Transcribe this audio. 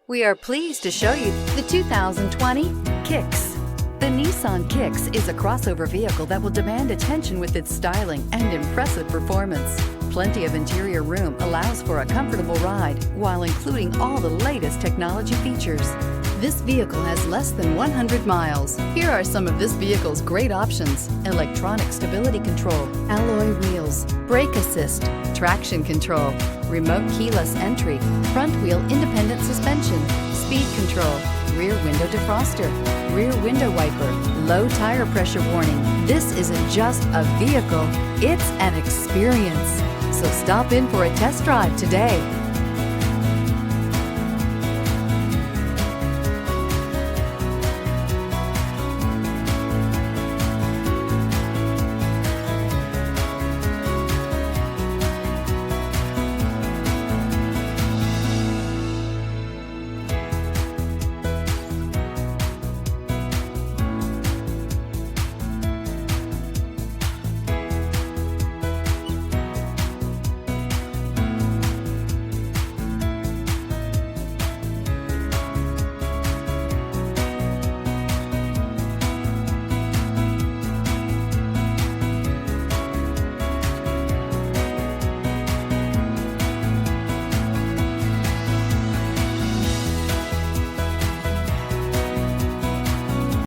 We are pleased to show you the 2020 Kicks. The Nissan Kicks is a crossover vehicle that will demand attention with its styling and impressive performance. Plenty of interior room allows for a comfortable ride while including all the latest technology features. This vehicle has less than 100 miles. Here are some of this vehicle's great options: electronic stability control, alloy wheels, brake assist, traction control, remote keyless entry, front wheel independent suspension, speed control, rear window defroster, rear window wiper, low tire pressure warning. This isn't just a vehicle, it's an experience. So stop in for a test drive today.